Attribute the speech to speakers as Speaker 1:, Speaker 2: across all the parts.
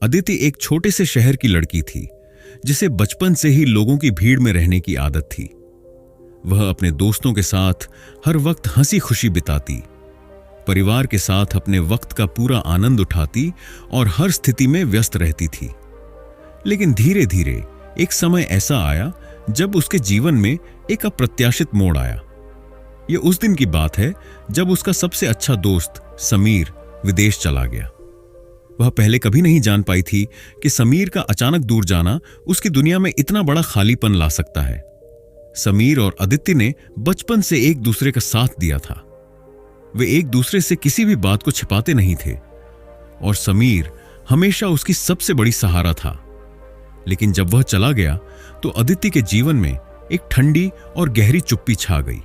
Speaker 1: अदिति एक छोटे से शहर की लड़की थी जिसे बचपन से ही लोगों की भीड़ में रहने की आदत थी। वह अपने दोस्तों के साथ हर वक्त हंसी खुशी बिताती, परिवार के साथ अपने वक्त का पूरा आनंद उठाती और हर स्थिति में व्यस्त रहती थी। लेकिन धीरे धीरे एक समय ऐसा आया जब उसके जीवन में एक अप्रत्याशित मोड़ आया। यह उस दिन की बात है जब उसका सबसे अच्छा दोस्त समीर विदेश चला गया। वह पहले कभी नहीं जान पाई थी कि समीर का अचानक दूर जाना उसकी दुनिया में इतना बड़ा खालीपन ला सकता है। समीर और अदिति ने बचपन से एक दूसरे का साथ दिया था। वे एक दूसरे से किसी भी बात को छिपाते नहीं थे और समीर हमेशा उसकी सबसे बड़ी सहारा था। लेकिन जब वह चला गया तो अदिति के जीवन में एक ठंडी और गहरी चुप्पी छा गई।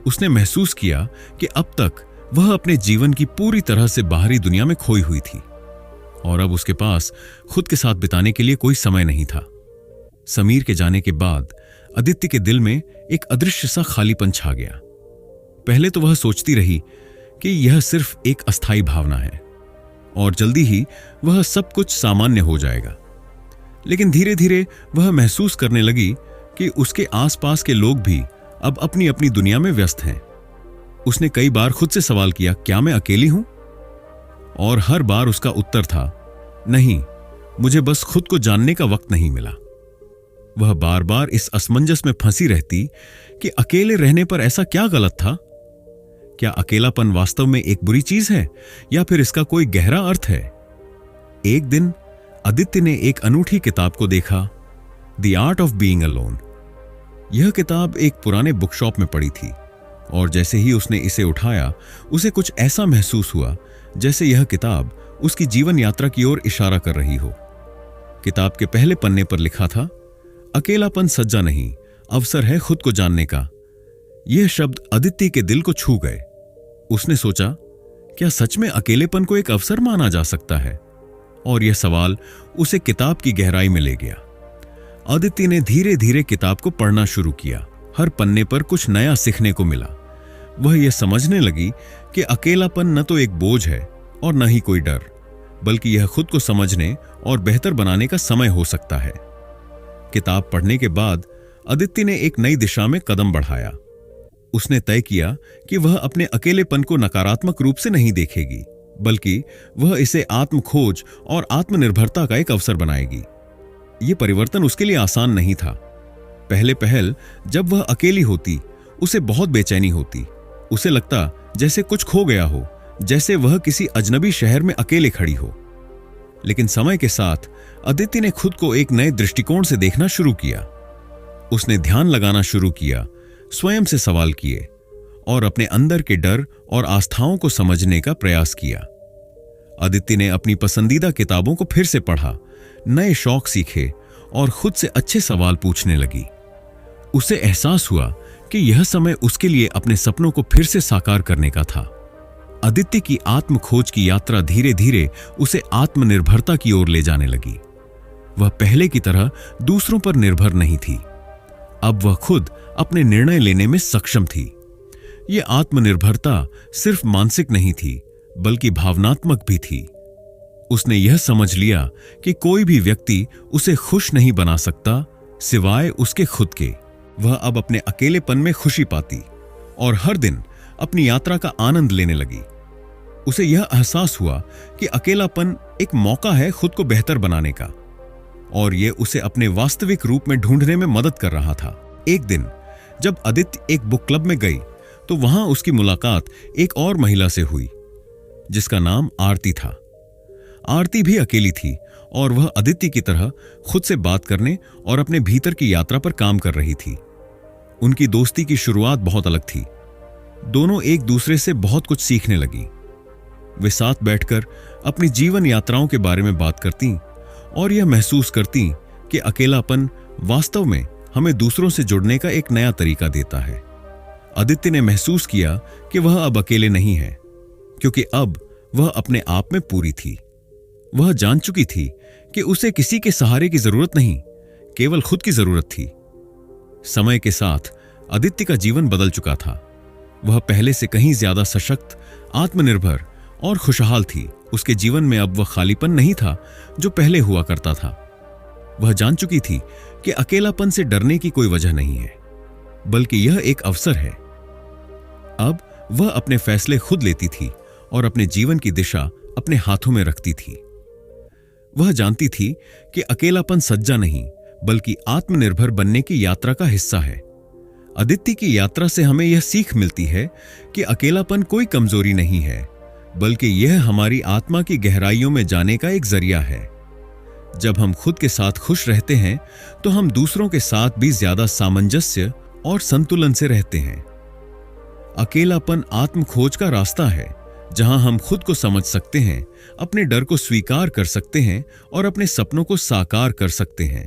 Speaker 1: उसने महसूस किया कि अब तक वह अपने जीवन की पूरी तरह से बाहरी दुनिया में खोई हुई थी और अब उसके पास खुद के साथ बिताने के लिए कोई समय नहीं था। समीर के जाने के बाद अदिति के दिल में एक अदृश्य सा खालीपन छा गया। पहले तो वह सोचती रही कि यह सिर्फ एक अस्थायी भावना है और जल्दी ही वह सब कुछ सामान्य हो जाएगा। लेकिन धीरे धीरे वह महसूस करने लगी कि उसके आसपास के लोग भी अब अपनी अपनी दुनिया में व्यस्त हैं। उसने कई बार खुद से सवाल किया, क्या मैं अकेली हूं? और हर बार उसका उत्तर था, नहीं, मुझे बस खुद को जानने का वक्त नहीं मिला। वह बार बार इस असमंजस में फंसी रहती कि अकेले रहने पर ऐसा क्या गलत था? क्या अकेलापन वास्तव में एक बुरी चीज है या फिर इसका कोई गहरा अर्थ है? एक दिन अदिति ने एक अनूठी किताब को देखा, the art of being alone. यह किताब एक पुराने बुक शॉप में पड़ी थी और जैसे ही उसने इसे उठाया उसे कुछ ऐसा महसूस हुआ जैसे यह किताब उसकी जीवन यात्रा की ओर इशारा कर रही हो। किताब के पहले पन्ने पर लिखा था, अकेलापन सज्जा नहीं, अवसर है खुद को जानने का। यह शब्द अदिति के दिल को छू गए। उसने सोचा, क्या सच में अकेलेपन को एक अवसर माना जा सकता है? और यह सवाल उसे किताब की गहराई में ले गया। अदिति ने धीरे धीरे किताब को पढ़ना शुरू किया। हर पन्ने पर कुछ नया सीखने को मिला। वह यह समझने लगी कि अकेलापन न तो एक बोझ है और न ही कोई डर, बल्कि यह खुद को समझने और बेहतर बनाने का समय हो सकता है। किताब पढ़ने के बाद अदिति ने एक नई दिशा में कदम बढ़ाया। उसने तय किया कि वह अपने अकेलेपन को नकारात्मक रूप से नहीं देखेगी, बल्कि वह इसे आत्मखोज और आत्मनिर्भरता का एक अवसर बनाएगी। यह परिवर्तन उसके लिए आसान नहीं था। पहले पहल जब वह अकेली होती उसे बहुत बेचैनी होती। उसे लगता जैसे कुछ खो गया हो, जैसे वह किसी अजनबी शहर में अकेले खड़ी हो। लेकिन समय के साथ अदिति ने खुद को एक नए दृष्टिकोण से देखना शुरू किया। उसने ध्यान लगाना शुरू किया, स्वयं से सवाल किए और अपने अंदर के डर और आस्थाओं को समझने का प्रयास किया। अदिति ने अपनी पसंदीदा किताबों को फिर से पढ़ा, नए शौक सीखे और खुद से अच्छे सवाल पूछने लगी। उसे एहसास हुआ कि यह समय उसके लिए अपने सपनों को फिर से साकार करने का था। अदिति की आत्मखोज की यात्रा धीरे धीरे उसे आत्मनिर्भरता की ओर ले जाने लगी। वह पहले की तरह दूसरों पर निर्भर नहीं थी। अब वह खुद अपने निर्णय लेने में सक्षम थी। यह आत्मनिर्भरता सिर्फ मानसिक नहीं थी, बल्कि भावनात्मक भी थी। उसने यह समझ लिया कि कोई भी व्यक्ति उसे खुश नहीं बना सकता सिवाय उसके खुद के। वह अब अपने अकेलेपन में खुशी पाती और हर दिन अपनी यात्रा का आनंद लेने लगी। उसे यह एहसास हुआ कि अकेलापन एक मौका है खुद को बेहतर बनाने का और यह उसे अपने वास्तविक रूप में ढूंढने में मदद कर रहा था। एक दिन जब अदिति एक बुक क्लब में गई तो वहां उसकी मुलाकात एक और महिला से हुई जिसका नाम आरती था। आरती भी अकेली थी और वह अदिति की तरह खुद से बात करने और अपने भीतर की यात्रा पर काम कर रही थी। उनकी दोस्ती की शुरुआत बहुत अलग थी। दोनों एक दूसरे से बहुत कुछ सीखने लगी। वे साथ बैठकर अपनी जीवन यात्राओं के बारे में बात करती और यह महसूस करती कि अकेलापन वास्तव में हमें दूसरों से जुड़ने का एक नया तरीका देता है। अदिति ने महसूस किया कि वह अब अकेले नहीं है, क्योंकि अब वह अपने आप में पूरी थी। वह जान चुकी थी कि उसे किसी के सहारे की जरूरत नहीं, केवल खुद की जरूरत थी। समय के साथ अदिति का जीवन बदल चुका था। वह पहले से कहीं ज्यादा सशक्त, आत्मनिर्भर और खुशहाल थी उसके जीवन में अब वह खालीपन नहीं था जो पहले हुआ करता था। वह जान चुकी थी कि अकेलापन से डरने की कोई वजह नहीं है, बल्कि यह एक अवसर है। अब वह अपने फैसले खुद लेती थी और अपने जीवन की दिशा अपने हाथों में रखती थी। वह जानती थी कि अकेलापन सज्जा नहीं, बल्कि आत्मनिर्भर बनने की यात्रा का हिस्सा है। अदिति की यात्रा से हमें यह सीख मिलती है कि अकेलापन कोई कमजोरी नहीं है, बल्कि यह हमारी आत्मा की गहराइयों में जाने का एक जरिया है। जब हम खुद के साथ खुश रहते हैं तो हम दूसरों के साथ भी ज्यादा सामंजस्य और संतुलन से रहते हैं। अकेलापन आत्म खोज का रास्ता है, जहां हम खुद को समझ सकते हैं, अपने डर को स्वीकार कर सकते हैं और अपने सपनों को साकार कर सकते हैं।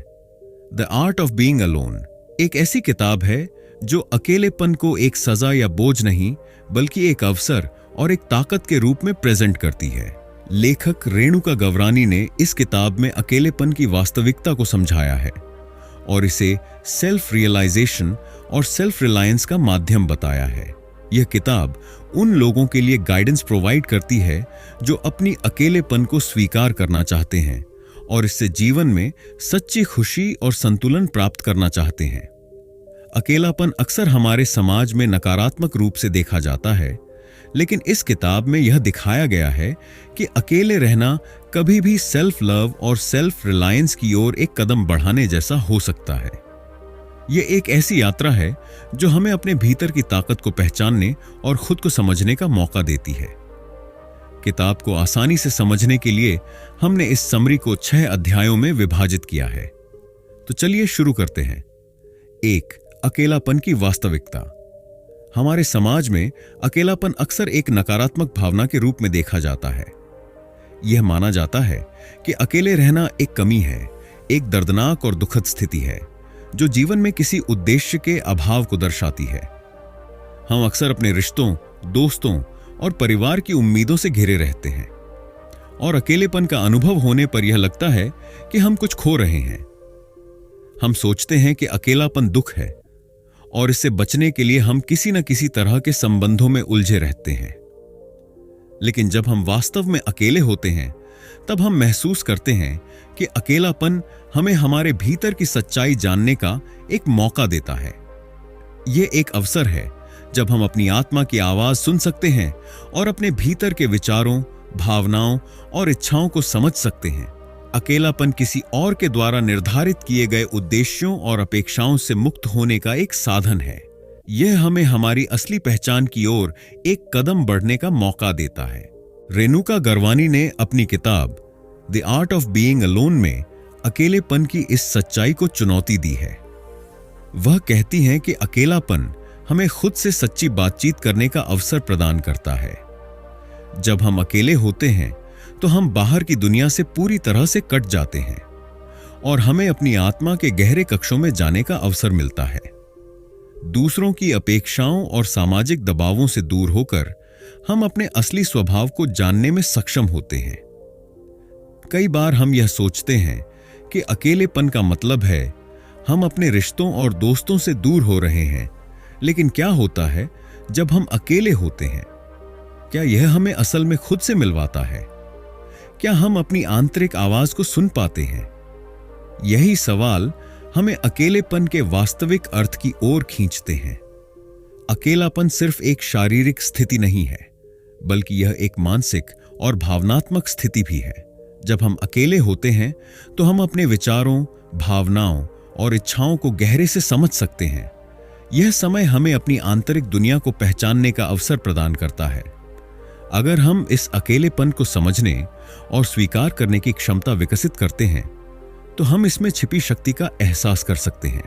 Speaker 1: The art of being alone एक ऐसी किताब है जो अकेलेपन को एक सजा या बोझ नहीं, बल्कि एक अवसर और एक ताकत के रूप में प्रेजेंट करती है। लेखक रेणुका गवरानी ने इस किताब में अकेलेपन की वास्तविकता को समझाया है और इसे सेल्फ रियलाइजेशन और सेल्फ रिलायंस का माध्यम बताया है। यह किताब उन लोगों के लिए गाइडेंस प्रोवाइड करती है जो अपनी अकेलेपन को स्वीकार करना चाहते हैं और इससे जीवन में सच्ची खुशी और संतुलन प्राप्त करना चाहते हैं। अकेलापन अक्सर हमारे समाज में नकारात्मक रूप से देखा जाता है, लेकिन इस किताब में यह दिखाया गया है कि अकेले रहना कभी भी सेल्फ लव और सेल्फ रिलायंस की ओर एक कदम बढ़ाने जैसा हो सकता है। यह एक ऐसी यात्रा है जो हमें अपने भीतर की ताकत को पहचानने और खुद को समझने का मौका देती है। किताब को आसानी से समझने के लिए हमने इस समरी को 6 अध्यायों में विभाजित किया है। तो चलिए शुरू करते हैं। 1. अकेलापन की वास्तविकता। हमारे समाज में अकेलापन अक्सर एक नकारात्मक भावना के रूप में देखा जाता है। यह माना जाता है कि अकेले रहना एक कमी है, एक दर्दनाक और दुखद स्थिति है जो जीवन में किसी उद्देश्य के अभाव को दर्शाती है। हम अक्सर अपने रिश्तों, दोस्तों और परिवार की उम्मीदों से घिरे रहते हैं और अकेलेपन का अनुभव होने पर यह लगता है कि हम कुछ खो रहे हैं। हम सोचते हैं कि अकेलापन दुख है और इससे बचने के लिए हम किसी न किसी तरह के संबंधों में उलझे रहते हैं। लेकिन जब हम वास्तव में अकेले होते हैं, तब हम महसूस करते हैं कि अकेलापन हमें हमारे भीतर की सच्चाई जानने का एक मौका देता है। यह एक अवसर है जब हम अपनी आत्मा की आवाज सुन सकते हैं और अपने भीतर के विचारों, भावनाओं और इच्छाओं को समझ सकते हैं। अकेलापन किसी और के द्वारा निर्धारित किए गए उद्देश्यों और अपेक्षाओं से मुक्त होने का एक साधन है। यह हमें हमारी असली पहचान की ओर एक कदम बढ़ने का मौका देता है। रेणुका गवरानी ने अपनी किताब the art of being alone में अकेलेपन की इस सच्चाई को चुनौती दी है। वह कहती हैं कि अकेलापन हमें खुद से सच्ची बातचीत करने का अवसर प्रदान करता है। जब हम अकेले होते हैं तो हम बाहर की दुनिया से पूरी तरह से कट जाते हैं और हमें अपनी आत्मा के गहरे कक्षों में जाने का अवसर मिलता है। दूसरों की अपेक्षाओं और सामाजिक दबावों से दूर होकर हम अपने असली स्वभाव को जानने में सक्षम होते हैं। कई बार हम यह सोचते हैं कि अकेलेपन का मतलब है हम अपने रिश्तों और दोस्तों से दूर हो रहे हैं, लेकिन क्या होता है जब हम अकेले होते हैं? क्या यह हमें असल में खुद से मिलवाता है? क्या हम अपनी आंतरिक आवाज को सुन पाते हैं? यही सवाल हमें अकेलेपन के वास्तविक अर्थ की ओर खींचते हैं। अकेलापन सिर्फ एक शारीरिक स्थिति नहीं है, बल्कि यह एक मानसिक और भावनात्मक स्थिति भी है। जब हम अकेले होते हैं तो हम अपने विचारों, भावनाओं और इच्छाओं को गहरे से समझ सकते हैं। यह समय हमें अपनी आंतरिक दुनिया को पहचानने का अवसर प्रदान करता है। अगर हम इस अकेलेपन को समझने और स्वीकार करने की क्षमता विकसित करते हैं, तो हम इसमें छिपी शक्ति का एहसास कर सकते हैं।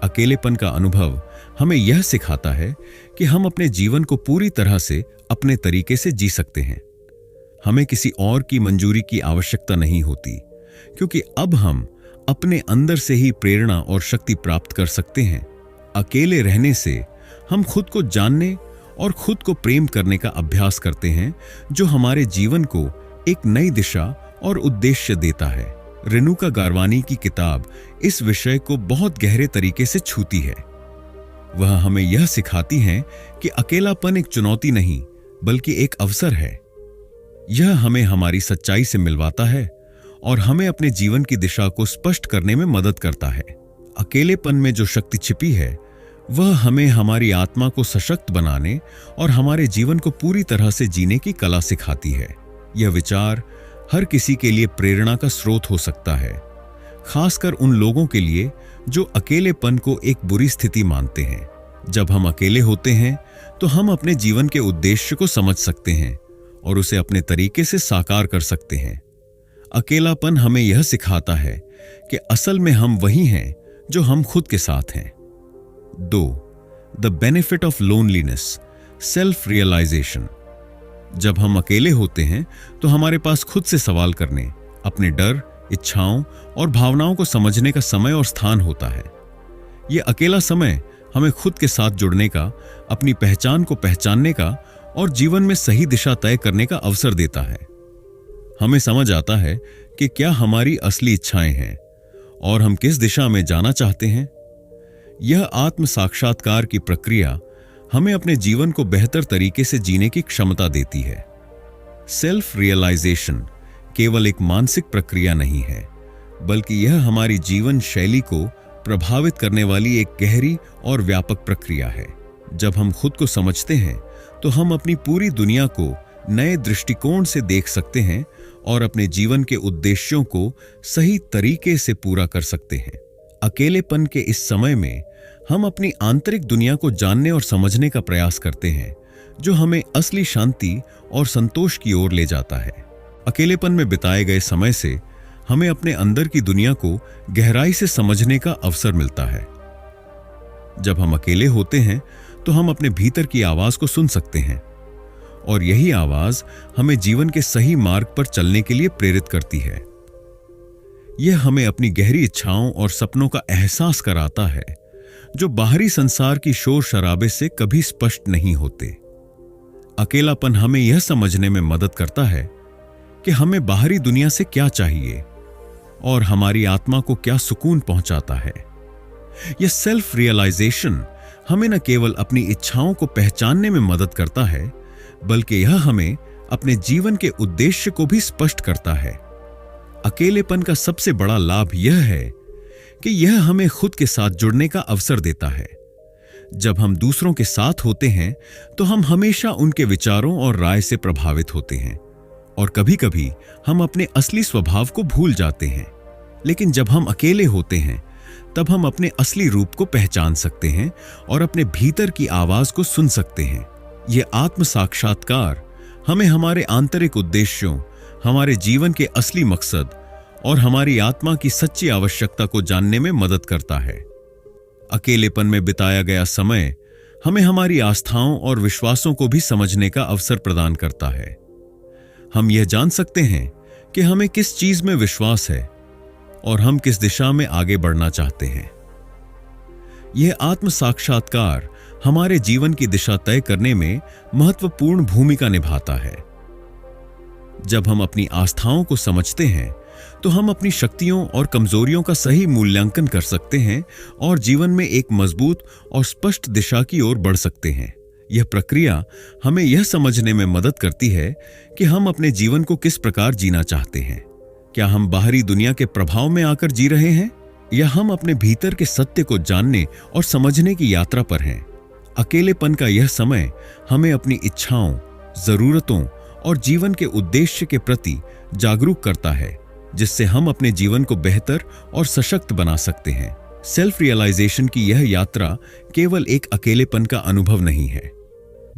Speaker 1: अकेलेपन का अनुभव हमें यह सिखाता है कि हम अपने जीवन को पूरी तरह से अपने तरीके से जी सकते हैं। हमें किसी और की मंजूरी की आवश्यकता नहीं होती, क्योंकि अब हम अपने अंदर से ही प्रेरणा और शक्ति प्राप्त कर सकते हैं। अकेले रहने से हम खुद को जानने और खुद को प्रेम करने का अभ्यास करते हैं, जो हमारे जीवन को एक नई दिशा और उद्देश्य देता है। रेणुका गवरानी की किताब इस विषय को बहुत गहरे तरीके से छूती है। वह हमें यह सिखाती हैं कि अकेलापन एक चुनौती नहीं, बल्कि एक अवसर है। यह हमें हमारी सच्चाई से मिलवाता है और हमें अपने जीवन की दिशा को स्पष्ट करने में मदद करता है। अकेलेपन में जो शक्ति छिपी है वह हमें हमारी आत्मा को सशक्त बनाने और हमारे जीवन को पूरी तरह से जीने की कला सिखाती है। यह विचार हर किसी के लिए प्रेरणा का स्रोत हो सकता है, खासकर उन लोगों के लिए जो अकेलेपन को एक बुरी स्थिति मानते हैं। जब हम अकेले होते हैं तो हम अपने जीवन के उद्देश्य को समझ सकते हैं और उसे अपने तरीके से साकार कर सकते हैं। अकेलापन हमें यह सिखाता है कि असल में हम वही हैं जो हम खुद के साथ हैं। 2. The benefit of loneliness, self realization. जब हम अकेले होते हैं तो हमारे पास खुद से सवाल करने, अपने डर, इच्छाओं और भावनाओं को समझने का समय और स्थान होता है। यह अकेला समय हमें खुद के साथ जुड़ने का, अपनी पहचान को पहचानने का और जीवन में सही दिशा तय करने का अवसर देता है। हमें समझ आता है कि क्या हमारी असली इच्छाएं हैं और हम किस दिशा में जाना चाहते हैं। यह आत्म साक्षात्कार की प्रक्रिया हमें अपने जीवन को बेहतर तरीके से जीने की क्षमता देती है। सेल्फ रियलाइजेशन केवल एक मानसिक प्रक्रिया नहीं है, बल्कि यह हमारी जीवन शैली को प्रभावित करने वाली एक गहरी और व्यापक प्रक्रिया है। जब हम खुद को समझते हैं तो हम अपनी पूरी दुनिया को नए दृष्टिकोण से देख सकते हैं और अपने जीवन के उद्देश्यों को सही तरीके से पूरा कर सकते हैं। अकेलेपन के इस समय में हम अपनी आंतरिक दुनिया को जानने और समझने का प्रयास करते हैं, जो हमें असली शांति और संतोष की ओर ले जाता है। अकेलेपन में बिताए गए समय से हमें अपने अंदर की दुनिया को गहराई से समझने का अवसर मिलता है। जब हम अकेले होते हैं तो हम अपने भीतर की आवाज को सुन सकते हैं और यही आवाज हमें जीवन के सही मार्ग पर चलने के लिए प्रेरित करती है। यह हमें अपनी गहरी इच्छाओं और सपनों का एहसास कराता है, जो बाहरी संसार की शोर शराबे से कभी स्पष्ट नहीं होते। अकेलापन हमें यह समझने में मदद करता है कि हमें बाहरी दुनिया से क्या चाहिए और हमारी आत्मा को क्या सुकून पहुंचाता है। यह सेल्फ रियलाइजेशन हमें न केवल अपनी इच्छाओं को पहचानने में मदद करता है, बल्कि यह हमें अपने जीवन के उद्देश्य को भी स्पष्ट करता है। अकेलेपन का सबसे बड़ा लाभ यह है कि यह हमें खुद के साथ जुड़ने का अवसर देता है। जब हम दूसरों के साथ होते हैं तो हम हमेशा उनके विचारों और राय से प्रभावित होते हैं और कभी-कभी हम अपने असली स्वभाव को भूल जाते हैं। लेकिन जब हम अकेले होते हैं तब हम अपने असली रूप को पहचान सकते हैं और अपने भीतर की आवाज को सुन सकते हैं। यह आत्म साक्षात्कार हमें हमारे आंतरिक उद्देश्यों, हमारे जीवन के असली मकसद और हमारी आत्मा की सच्ची आवश्यकता को जानने में मदद करता है। अकेलेपन में बिताया गया समय हमें हमारी आस्थाओं और विश्वासों को भी समझने का अवसर प्रदान करता है। हम यह जान सकते हैं कि हमें किस चीज में विश्वास है और हम किस दिशा में आगे बढ़ना चाहते हैं। यह आत्म साक्षात्कार हमारे जीवन की दिशा तय करने में महत्वपूर्ण भूमिका निभाता है। जब हम अपनी आस्थाओं को समझते हैं तो हम अपनी शक्तियों और कमजोरियों का सही मूल्यांकन कर सकते हैं और जीवन में एक मजबूत और स्पष्ट दिशा की ओर बढ़ सकते हैं। यह प्रक्रिया हमें यह समझने में मदद करती है कि हम अपने जीवन को किस प्रकार जीना चाहते हैं। क्या हम बाहरी दुनिया के प्रभाव में आकर जी रहे हैं या हम अपने भीतर के सत्य को जानने और समझने की यात्रा पर हैं। अकेलेपन का यह समय हमें अपनी इच्छाओं, जरूरतों और जीवन के उद्देश्य के प्रति जागरूक करता है, जिससे हम अपने जीवन को बेहतर और सशक्त बना सकते हैं। सेल्फ रियलाइजेशन की यह यात्रा केवल एक अकेलेपन का अनुभव नहीं है,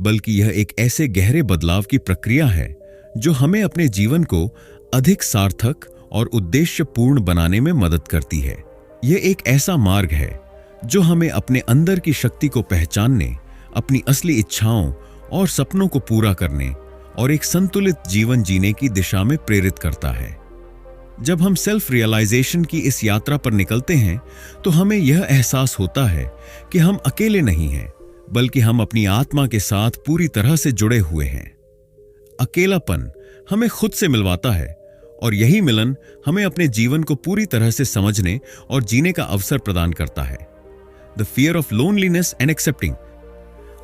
Speaker 1: बल्कि यह एक ऐसे गहरे बदलाव की प्रक्रिया है जो हमें अपने जीवन को अधिक सार्थक और उद्देश्यपूर्ण बनाने में मदद करती है। यह एक ऐसा मार्ग है जो हमें अपने अंदर की शक्ति को पहचानने, अपनी असली इच्छाओं और सपनों को पूरा करने और एक संतुलित जीवन जीने की दिशा में प्रेरित करता है। जब हम सेल्फ रियलाइजेशन की इस यात्रा पर निकलते हैं तो हमें यह एहसास होता है कि हम अकेले नहीं हैं, बल्कि हम अपनी आत्मा के साथ पूरी तरह से जुड़े हुए हैं। अकेलापन हमें खुद से मिलवाता है और यही मिलन हमें अपने जीवन को पूरी तरह से समझने और जीने का अवसर प्रदान करता है। The fear of loneliness and accepting.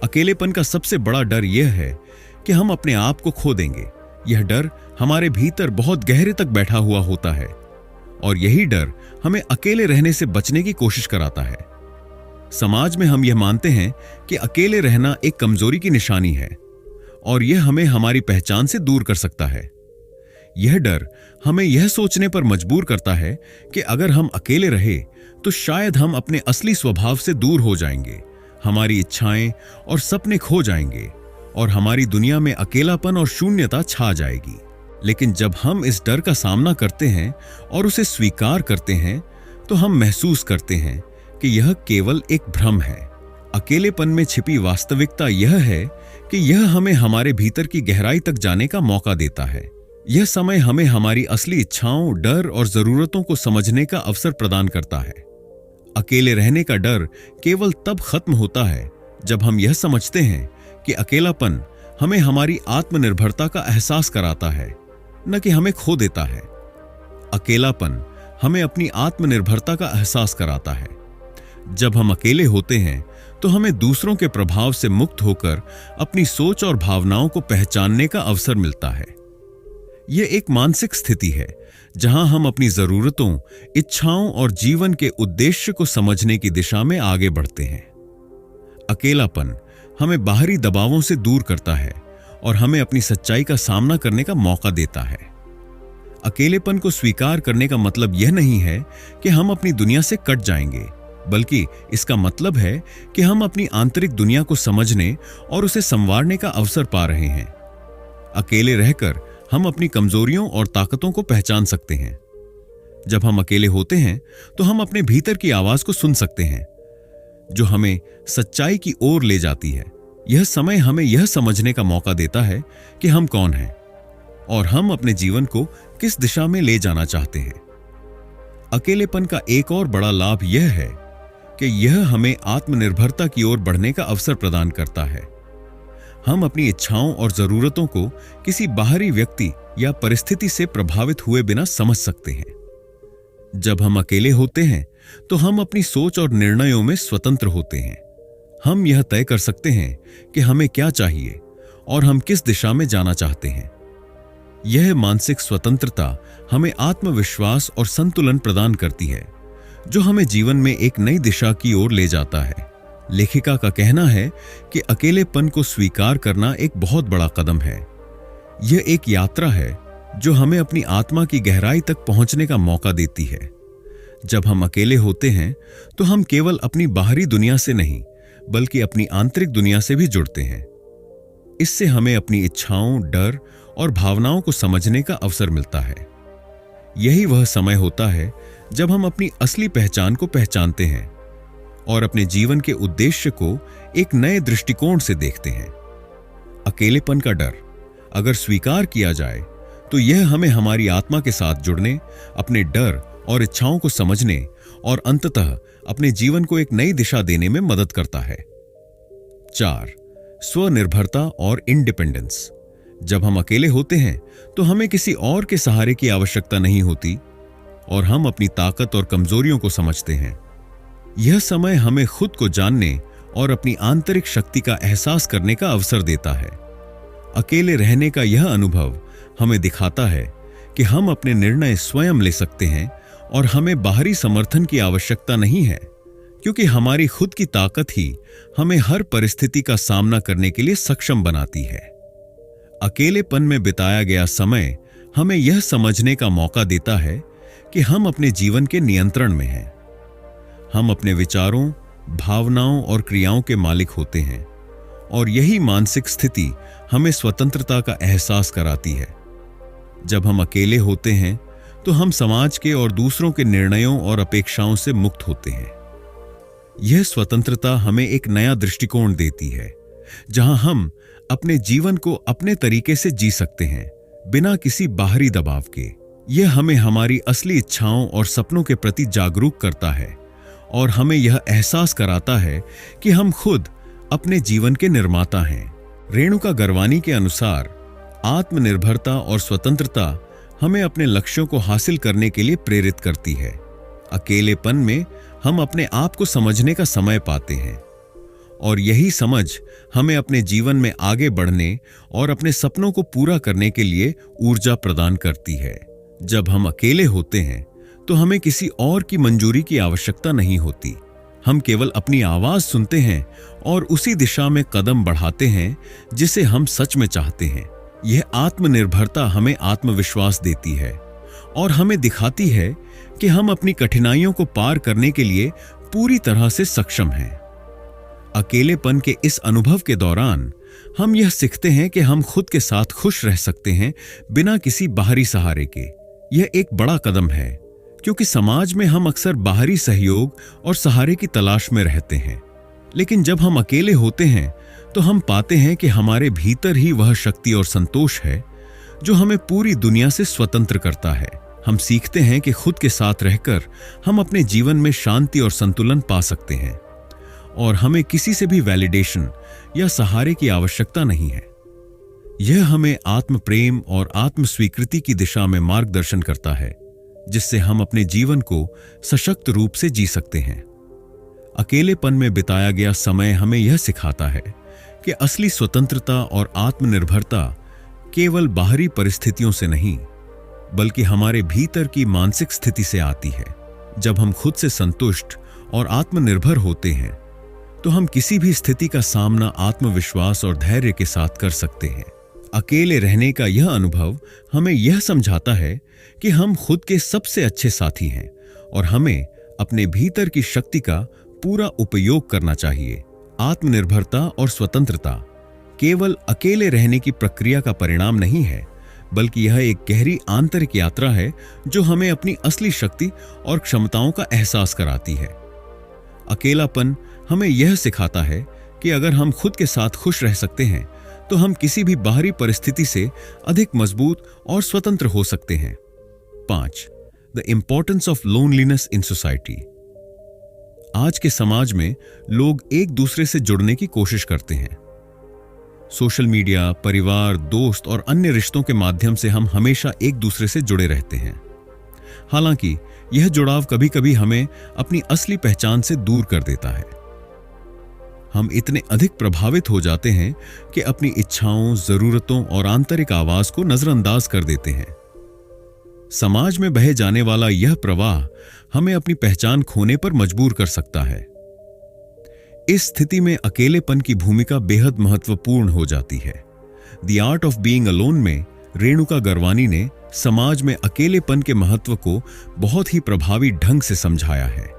Speaker 1: अकेलेपन का सबसे बड़ा डर यह है कि हम अपने आप को खो देंगे यह डर हमारे भीतर बहुत गहरे तक बैठा हुआ होता है और यही डर हमें अकेले रहने से बचने की कोशिश कराता है। समाज में हम यह मानते हैं कि अकेले रहना एक कमजोरी की निशानी है और यह हमें हमारी पहचान से दूर कर सकता है। यह डर हमें यह सोचने पर मजबूर करता है कि अगर हम अकेले रहे तो शायद हम अपने असली स्वभाव से दूर हो जाएंगे, हमारी इच्छाएं और सपने खो जाएंगे और हमारी दुनिया में अकेलापन और शून्यता छा जाएगी। लेकिन जब हम इस डर का सामना करते हैं और उसे स्वीकार करते हैं तो हम महसूस करते हैं कि यह केवल एक भ्रम है। अकेलेपन में छिपी वास्तविकता यह है कि यह हमें हमारे भीतर की गहराई तक जाने का मौका देता है। यह समय हमें हमारी असली इच्छाओं, डर और जरूरतों को समझने का अवसर प्रदान करता है। अकेले रहने का डर केवल तब खत्म होता है जब हम यह समझते हैं कि अकेलापन हमें हमारी आत्मनिर्भरता का एहसास कराता है, न कि हमें खो देता है। अकेलापन हमें अपनी आत्मनिर्भरता का एहसास कराता है। जब हम अकेले होते हैं तो हमें दूसरों के प्रभाव से मुक्त होकर अपनी सोच और भावनाओं को पहचानने का अवसर मिलता है। यह एक मानसिक स्थिति है जहां हम अपनी जरूरतों, इच्छाओं और जीवन के उद्देश्य को समझने की दिशा में आगे बढ़ते हैं। अकेलापन हमें बाहरी दबावों से दूर करता है और हमें अपनी सच्चाई का सामना करने का मौका देता है। अकेलेपन को स्वीकार करने का मतलब यह नहीं है कि हम अपनी दुनिया से कट जाएंगे, बल्कि इसका मतलब है कि हम अपनी आंतरिक दुनिया को समझने और उसे संवारने का अवसर पा रहे हैं। अकेले रहकर हम अपनी कमजोरियों और ताकतों को पहचान सकते हैं। जब हम अकेले होते हैं तो हम अपने भीतर की आवाज को सुन सकते हैं, जो हमें सच्चाई की ओर ले जाती है। यह समय हमें यह समझने का मौका देता है कि हम कौन हैं और हम अपने जीवन को किस दिशा में ले जाना चाहते हैं। अकेलेपन का एक और बड़ा लाभ यह है कि यह हमें आत्मनिर्भरता की ओर बढ़ने का अवसर प्रदान करता है। हम अपनी इच्छाओं और जरूरतों को किसी बाहरी व्यक्ति या परिस्थिति से प्रभावित हुए बिना समझ सकते हैं। जब हम अकेले होते हैं तो हम अपनी सोच और निर्णयों में स्वतंत्र होते हैं। हम यह तय कर सकते हैं कि हमें क्या चाहिए और हम किस दिशा में जाना चाहते हैं। यह मानसिक स्वतंत्रता हमें आत्मविश्वास और संतुलन प्रदान करती है, जो हमें जीवन में एक नई दिशा की ओर ले जाता है। लेखिका का कहना है कि अकेलेपन को स्वीकार करना एक बहुत बड़ा कदम है। यह एक यात्रा है जो हमें अपनी आत्मा की गहराई तक पहुंचने का मौका देती है। जब हम अकेले होते हैं तो हम केवल अपनी बाहरी दुनिया से नहीं, बल्कि अपनी आंतरिक दुनिया से भी जुड़ते हैं। इससे हमें अपनी इच्छाओं, डर और भावनाओं को समझने का अवसर मिलता है। यही वह समय होता है जब हम अपनी असली पहचान को पहचानते हैं और अपने जीवन के उद्देश्य को एक नए दृष्टिकोण से देखते हैं। अकेलेपन का डर अगर स्वीकार किया जाए तो यह हमें हमारी आत्मा के साथ जुड़ने, अपने डर और इच्छाओं को समझने और अंततः अपने जीवन को एक नई दिशा देने में मदद करता है। 4. स्वनिर्भरता और इंडिपेंडेंस। जब हम अकेले होते हैं तो हमें किसी और के सहारे की आवश्यकता नहीं होती और हम अपनी ताकत और कमजोरियों को समझते हैं। यह समय हमें खुद को जानने और अपनी आंतरिक शक्ति का एहसास करने का अवसर देता है। अकेले रहने का यह अनुभव हमें दिखाता है कि हम अपने निर्णय स्वयं ले सकते हैं और हमें बाहरी समर्थन की आवश्यकता नहीं है, क्योंकि हमारी खुद की ताकत ही हमें हर परिस्थिति का सामना करने के लिए सक्षम बनाती है। अकेलेपन में बिताया गया समय हमें यह समझने का मौका देता है कि हम अपने जीवन के नियंत्रण में हैं। हम अपने विचारों, भावनाओं और क्रियाओं के मालिक होते हैं और यही मानसिक स्थिति हमें स्वतंत्रता का एहसास कराती है। जब हम अकेले होते हैं तो हम समाज के और दूसरों के निर्णयों और अपेक्षाओं से मुक्त होते हैं। यह स्वतंत्रता हमें एक नया दृष्टिकोण देती है, जहां हम अपने जीवन को अपने तरीके से जी सकते हैं, बिना किसी बाहरी दबाव के। यह हमें हमारी असली इच्छाओं और सपनों के प्रति जागरूक करता है और हमें यह एहसास कराता है कि हम खुद अपने जीवन के निर्माता हैं। रेणुका गरवानी के अनुसार आत्मनिर्भरता और स्वतंत्रता हमें अपने लक्ष्यों को हासिल करने के लिए प्रेरित करती है। अकेलेपन में हम अपने आप को समझने का समय पाते हैं और यही समझ हमें अपने जीवन में आगे बढ़ने और अपने सपनों को पूरा करने के लिए ऊर्जा प्रदान करती है। जब हम अकेले होते हैं तो हमें किसी और की मंजूरी की आवश्यकता नहीं होती। हम केवल अपनी आवाज सुनते हैं और उसी दिशा में कदम बढ़ाते हैं जिसे हम सच में चाहते हैं। यह आत्मनिर्भरता हमें आत्मविश्वास देती है और हमें दिखाती है कि हम अपनी कठिनाइयों को पार करने के लिए पूरी तरह से सक्षम हैं। अकेलेपन के इस अनुभव के दौरान हम यह सीखते हैं कि हम खुद के साथ खुश रह सकते हैं बिना किसी बाहरी सहारे के। यह एक बड़ा कदम है, क्योंकि समाज में हम अक्सर बाहरी सहयोग और सहारे की तलाश में रहते हैं। लेकिन जब हम अकेले होते हैं तो हम पाते हैं कि हमारे भीतर ही वह शक्ति और संतोष है जो हमें पूरी दुनिया से स्वतंत्र करता है। हम सीखते हैं कि खुद के साथ रहकर हम अपने जीवन में शांति और संतुलन पा सकते हैं और हमें किसी से भी वैलिडेशन या सहारे की आवश्यकता नहीं है। यह हमें आत्म प्रेम और आत्म स्वीकृति की दिशा में मार्गदर्शन करता है, जिससे हम अपने जीवन को सशक्त रूप से जी सकते हैं। अकेलेपन में बिताया गया समय हमें यह सिखाता है कि असली स्वतंत्रता और आत्मनिर्भरता केवल बाहरी परिस्थितियों से नहीं, बल्कि हमारे भीतर की मानसिक स्थिति से आती है। जब हम खुद से संतुष्ट और आत्मनिर्भर होते हैं तो हम किसी भी स्थिति का सामना आत्मविश्वास और धैर्य के साथ कर सकते हैं। अकेले रहने का यह अनुभव हमें यह समझाता है कि हम खुद के सबसे अच्छे साथी हैं और हमें अपने भीतर की शक्ति का पूरा उपयोग करना चाहिए। आत्मनिर्भरता और स्वतंत्रता केवल अकेले रहने की प्रक्रिया का परिणाम नहीं है, बल्कि यह एक गहरी आंतरिक यात्रा है जो हमें अपनी असली शक्ति और क्षमताओं का एहसास कराती है। अकेलापन हमें यह सिखाता है कि अगर हम खुद के साथ खुश रह सकते हैं तो हम किसी भी बाहरी परिस्थिति से अधिक मजबूत और स्वतंत्र हो सकते हैं। 5. The importance of loneliness in society. आज के समाज में लोग एक दूसरे से जुड़ने की कोशिश करते हैं। सोशल मीडिया, परिवार, दोस्त और अन्य रिश्तों के माध्यम से हम हमेशा एक दूसरे से जुड़े रहते हैं। हालांकि यह जुड़ाव कभी-कभी हमें अपनी असली पहचान से दूर कर देता है। हम इतने अधिक प्रभावित हो जाते हैं कि अपनी इच्छाओं, जरूरतों और आंतरिक आवाज को नजरअंदाज कर देते हैं। समाज में बहे जाने वाला यह प्रवाह हमें अपनी पहचान खोने पर मजबूर कर सकता है। इस स्थिति में अकेलेपन की भूमिका बेहद महत्वपूर्ण हो जाती है। The art of being alone में रेणुका गरवानी ने समाज में अकेलेपन के महत्व को बहुत ही प्रभावी ढंग से समझाया है।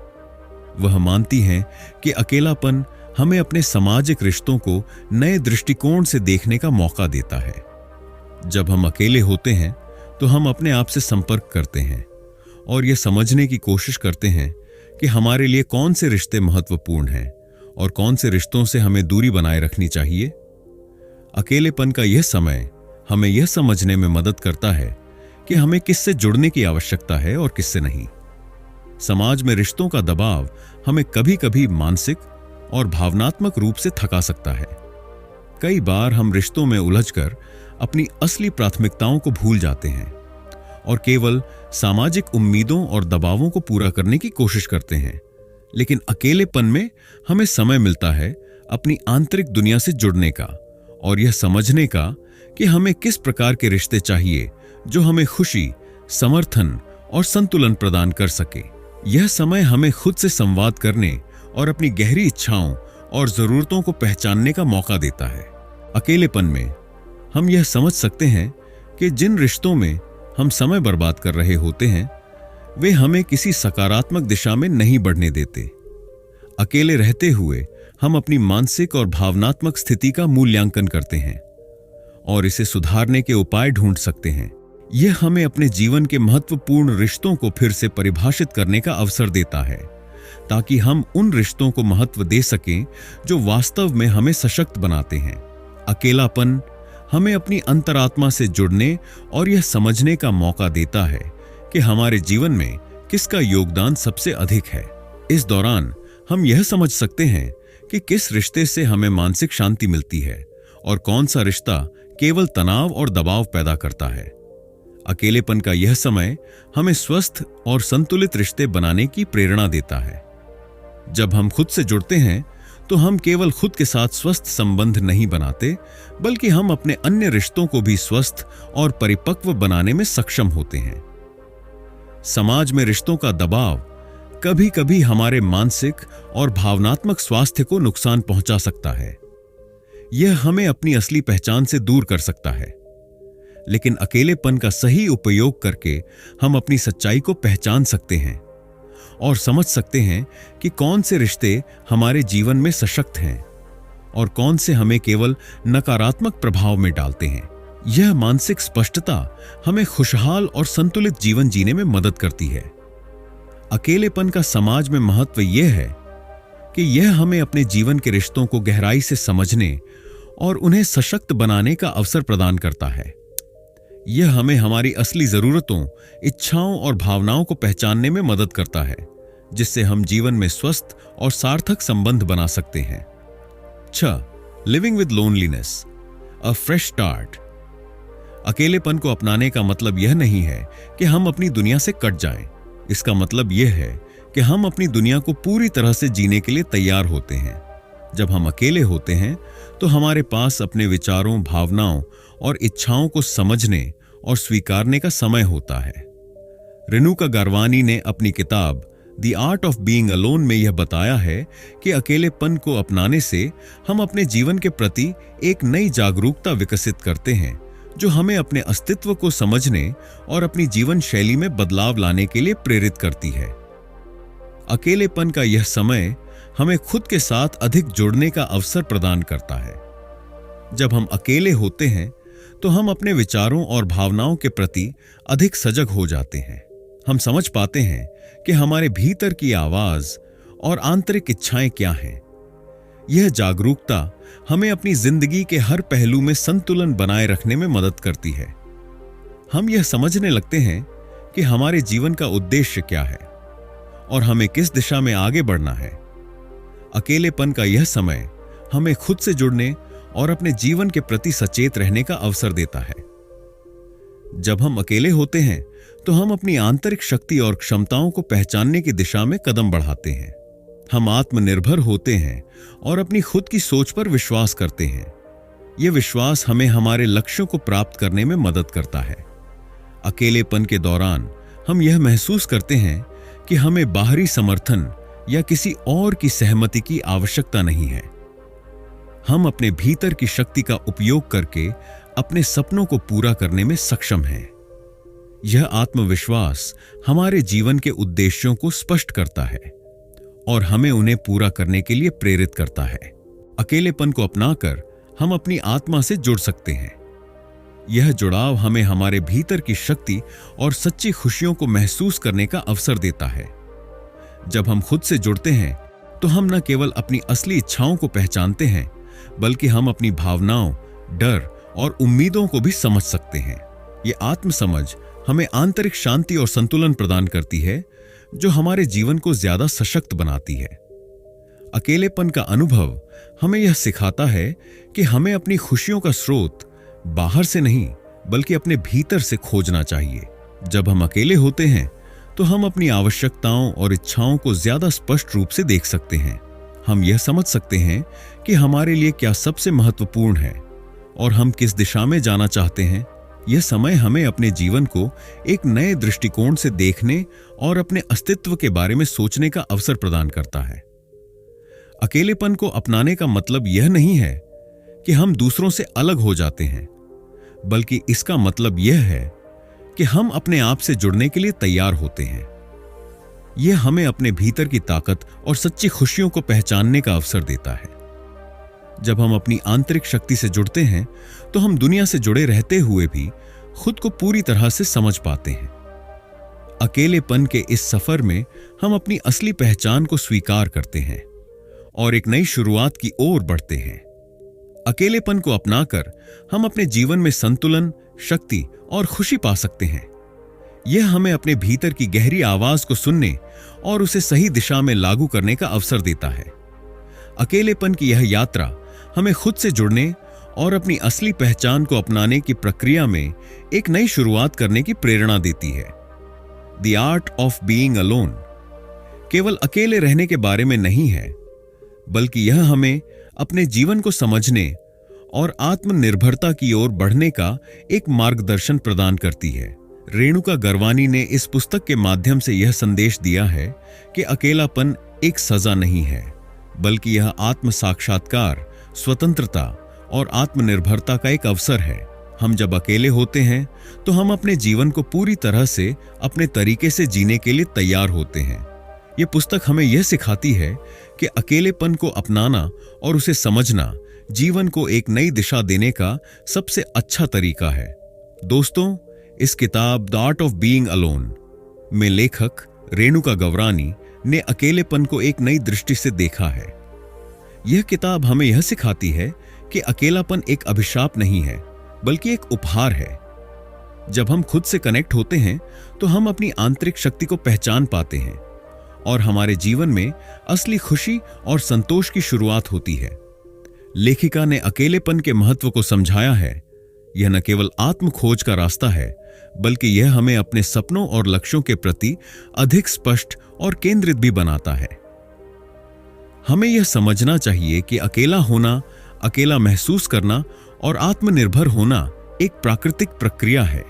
Speaker 1: वह मानती हैं कि अकेलापन हमें अपने सामाजिक रिश्तों को नए दृष्टिकोण से देखने का मौका देता है। जब हम अकेले होते हैं तो हम अपने आप से संपर्क करते हैं और यह समझने की कोशिश करते हैं कि हमारे लिए कौन से रिश्ते महत्वपूर्ण हैं और कौन से रिश्तों से हमें दूरी बनाए रखनी चाहिए। अकेलेपन का यह समय हमें यह समझने में मदद करता है कि हमें किससे जुड़ने की आवश्यकता है और किससे नहीं। समाज में रिश्तों का दबाव हमें कभी-कभी मानसिक और भावनात्मक रूप से थका सकता है। कई बार हम रिश्तों में उलझकर अपनी असली प्राथमिकताओं को भूल जाते हैं और केवल सामाजिक उम्मीदों और दबावों को पूरा करने की कोशिश करते हैं। लेकिन अकेलेपन में हमें समय मिलता है अपनी आंतरिक दुनिया से जुड़ने का और यह समझने का कि हमें किस प्रकार के रिश्ते चाहिए जो हमें खुशी, समर्थन और संतुलन प्रदान कर सके। यह समय हमें खुद से संवाद करने और अपनी गहरी इच्छाओं और जरूरतों को पहचानने का मौका देता है। अकेलेपन में हम यह समझ सकते हैं कि जिन रिश्तों में हम समय बर्बाद कर रहे होते हैं वे हमें किसी सकारात्मक दिशा में नहीं बढ़ने देते। अकेले रहते हुए हम अपनी मानसिक और भावनात्मक स्थिति का मूल्यांकन करते हैं और इसे सुधारने के उपाय ढूंढ सकते हैं। यह हमें अपने जीवन के महत्वपूर्ण रिश्तों को फिर से परिभाषित करने का अवसर देता है, ताकि हम उन रिश्तों को महत्व दे सकें जो वास्तव में हमें सशक्त बनाते हैं। अकेलापन हमें अपनी अंतरात्मा से जुड़ने और यह समझने का मौका देता है कि हमारे जीवन में किसका योगदान सबसे अधिक है। इस दौरान हम यह समझ सकते हैं कि किस रिश्ते से हमें मानसिक शांति मिलती है और कौन सा रिश्ता केवल तनाव और दबाव पैदा करता है। अकेलेपन का यह समय हमें स्वस्थ और संतुलित रिश्ते बनाने की प्रेरणा देता है। जब हम खुद से जुड़ते हैं तो हम केवल खुद के साथ स्वस्थ संबंध नहीं बनाते, बल्कि हम अपने अन्य रिश्तों को भी स्वस्थ और परिपक्व बनाने में सक्षम होते हैं। समाज में रिश्तों का दबाव कभी कभी हमारे मानसिक और भावनात्मक स्वास्थ्य को नुकसान पहुंचा सकता है। यह हमें अपनी असली पहचान से दूर कर सकता है। लेकिन अकेलेपन का सही उपयोग करके हम अपनी सच्चाई को पहचान सकते हैं और समझ सकते हैं कि कौन से रिश्ते हमारे जीवन में सशक्त हैं और कौन से हमें केवल नकारात्मक प्रभाव में डालते हैं। यह मानसिक स्पष्टता हमें खुशहाल और संतुलित जीवन जीने में मदद करती है। अकेलेपन का समाज में महत्व यह है कि यह हमें अपने जीवन के रिश्तों को गहराई से समझने और उन्हें सशक्त बनाने का अवसर प्रदान करता है। यह हमें हमारी असली जरूरतों, इच्छाओं और भावनाओं को पहचानने में मदद करता है, जिससे हम जीवन में स्वस्थ और सार्थक संबंध बना सकते हैं। 6. Living with loneliness, a fresh start. अकेलेपन को अपनाने का मतलब यह नहीं है कि हम अपनी दुनिया से कट जाएं। इसका मतलब यह है कि हम अपनी दुनिया को पूरी तरह से जीने के लिए तैयार होते हैं। जब हम अकेले होते हैं तो हमारे पास अपने विचारों, भावनाओं और इच्छाओं को समझने और स्वीकारने का समय होता है। रेणुका गारवानी ने अपनी किताब the art of being alone में यह बताया है कि अकेलेपन को अपनाने से हम अपने जीवन के प्रति एक नई जागरूकता विकसित करते हैं, जो हमें अपने अस्तित्व को समझने और अपनी जीवन शैली में बदलाव लाने के लिए प्रेरित करती है। अकेलेपन का यह समय हमें खुद के साथ अधिक जुड़ने का अवसर प्रदान करता है। जब हम अकेले होते हैं तो हम अपने विचारों और भावनाओं के प्रति अधिक सजग हो जाते हैं। हम समझ पाते हैं कि हमारे भीतर की आवाज और आंतरिक इच्छाएं क्या हैं। यह जागरूकता हमें अपनी जिंदगी के हर पहलू में संतुलन बनाए रखने में मदद करती है। हम यह समझने लगते हैं कि हमारे जीवन का उद्देश्य क्या है और हमें किस दिशा में आगे बढ़ना है। अकेलेपन का यह समय हमें खुद से जुड़ने और अपने जीवन के प्रति सचेत रहने का अवसर देता है। जब हम अकेले होते हैं तो हम अपनी आंतरिक शक्ति और क्षमताओं को पहचानने की दिशा में कदम बढ़ाते हैं। हम आत्मनिर्भर होते हैं और अपनी खुद की सोच पर विश्वास करते हैं। यह विश्वास हमें हमारे लक्ष्यों को प्राप्त करने में मदद करता है। अकेलेपन के दौरान हम यह महसूस करते हैं कि हमें बाहरी समर्थन या किसी और की सहमति की आवश्यकता नहीं है। हम अपने भीतर की शक्ति का उपयोग करके अपने सपनों को पूरा करने में सक्षम हैं। यह आत्मविश्वास हमारे जीवन के उद्देश्यों को स्पष्ट करता है और हमें उन्हें पूरा करने के लिए प्रेरित करता है। अकेलेपन को अपनाकर हम अपनी आत्मा से जुड़ सकते हैं। यह जुड़ाव हमें हमारे भीतर की शक्ति और सच्ची खुशियों को महसूस करने का अवसर देता है। जब हम खुद से जुड़ते हैं तो हम न केवल अपनी असली इच्छाओं को पहचानते हैं, बल्कि हम अपनी भावनाओं, डर और उम्मीदों को भी समझ सकते हैं। ये आत्मसमझ हमें आंतरिक शांति और संतुलन प्रदान करती है, जो हमारे जीवन को ज्यादा सशक्त बनाती है। अकेलेपन का अनुभव हमें यह सिखाता है कि हमें अपनी खुशियों का स्रोत बाहर से नहीं, बल्कि अपने भीतर से खोजना चाहिए। जब हम अकेले होते हैं तो हम अपनी आवश्यकताओं और इच्छाओं को ज्यादा स्पष्ट रूप से देख सकते हैं। हम यह समझ सकते हैं कि हमारे लिए क्या सबसे महत्वपूर्ण है और हम किस दिशा में जाना चाहते हैं। यह समय हमें अपने जीवन को एक नए दृष्टिकोण से देखने और अपने अस्तित्व के बारे में सोचने का अवसर प्रदान करता है। अकेलेपन को अपनाने का मतलब यह नहीं है कि हम दूसरों से अलग हो जाते हैं, बल्कि इसका मतलब यह है कि हम अपने आप से जुड़ने के लिए तैयार होते हैं। यह हमें अपने भीतर की ताकत और सच्ची खुशियों को पहचानने का अवसर देता है। जब हम अपनी आंतरिक शक्ति से जुड़ते हैं तो हम दुनिया से जुड़े रहते हुए भी खुद को पूरी तरह से समझ पाते हैं। अकेलेपन के इस सफर में हम अपनी असली पहचान को स्वीकार करते हैं और एक नई शुरुआत की ओर बढ़ते हैं। अकेलेपन को अपनाकर हम अपने जीवन में संतुलन, शक्ति और खुशी पा सकते हैं। यह हमें अपने भीतर की गहरी आवाज को सुनने और उसे सही दिशा में लागू करने का अवसर देता है। अकेलेपन की यह यात्रा हमें खुद से जुड़ने और अपनी असली पहचान को अपनाने की प्रक्रिया में एक नई शुरुआत करने की प्रेरणा देती है। The art of being alone केवल अकेले रहने के बारे में नहीं है, बल्कि यह हमें अपने जीवन को समझने और आत्मनिर्भरता की ओर बढ़ने का एक मार्गदर्शन प्रदान करती है। रेणुका गरवानी ने इस पुस्तक के माध्यम से यह संदेश दिया है कि अकेलापन एक सजा नहीं है, बल्कि यह आत्म साक्षात्कार, स्वतंत्रता और आत्मनिर्भरता का एक अवसर है। हम जब अकेले होते हैं तो हम अपने जीवन को पूरी तरह से अपने तरीके से जीने के लिए तैयार होते हैं। यह पुस्तक हमें यह सिखाती है कि अकेलेपन को अपनाना और उसे समझना जीवन को एक नई दिशा देने का सबसे अच्छा तरीका है। दोस्तों, इस किताब the art of being alone में लेखक रेणुका गवरानी ने अकेलेपन को एक नई दृष्टि से देखा है। यह किताब हमें यह सिखाती है कि अकेलापन एक अभिशाप नहीं है, बल्कि एक उपहार है। जब हम खुद से कनेक्ट होते हैं तो हम अपनी आंतरिक शक्ति को पहचान पाते हैं और हमारे जीवन में असली खुशी और संतोष की शुरुआत होती है। लेखिका ने अकेलेपन के महत्व को समझाया है। यह न केवल आत्म खोज का रास्ता है, बल्कि यह हमें अपने सपनों और लक्ष्यों के प्रति अधिक स्पष्ट और केंद्रित भी बनाता है। हमें यह समझना चाहिए कि अकेला होना, अकेला महसूस करना और आत्मनिर्भर होना एक प्राकृतिक प्रक्रिया है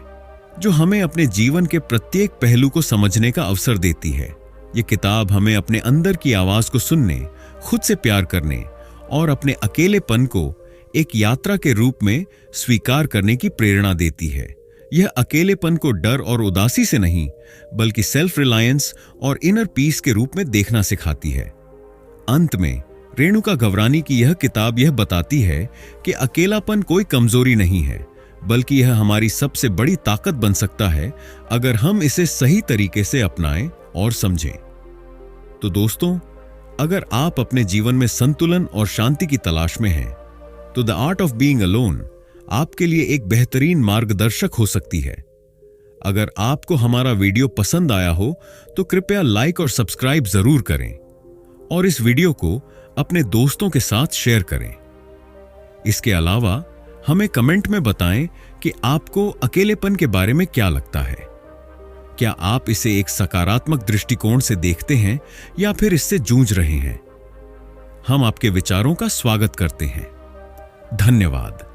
Speaker 1: जो हमें अपने जीवन के प्रत्येक पहलू को समझने का अवसर देती है। यह किताब हमें अपने अंदर की आवाज को सुनने, खुद से प्यार करने और अपने अकेलेपन को एक यात्रा के रूप में स्वीकार करने की प्रेरणा देती है। यह अकेलेपन को डर और उदासी से नहीं, बल्कि सेल्फ रिलायंस और इनर पीस के रूप में देखना सिखाती है। अंत में रेणुका गवरानी की यह किताब यह बताती है कि अकेलापन कोई कमजोरी नहीं है, बल्कि यह हमारी सबसे बड़ी ताकत बन सकता है अगर हम इसे सही तरीके से अपनाएं और समझें। तो दोस्तों, अगर आप अपने जीवन में संतुलन और शांति की तलाश में हैं, तो the art of being alone आपके लिए एक बेहतरीन मार्गदर्शक हो सकती है। अगर आपको हमारा वीडियो पसंद आया हो तो कृपया लाइक और सब्सक्राइब जरूर करें और इस वीडियो को अपने दोस्तों के साथ शेयर करें। इसके अलावा हमें कमेंट में बताएं कि आपको अकेलेपन के बारे में क्या लगता है। क्या आप इसे एक सकारात्मक दृष्टिकोण से देखते हैं या फिर इससे जूझ रहे हैं? हम आपके विचारों का स्वागत करते हैं। धन्यवाद।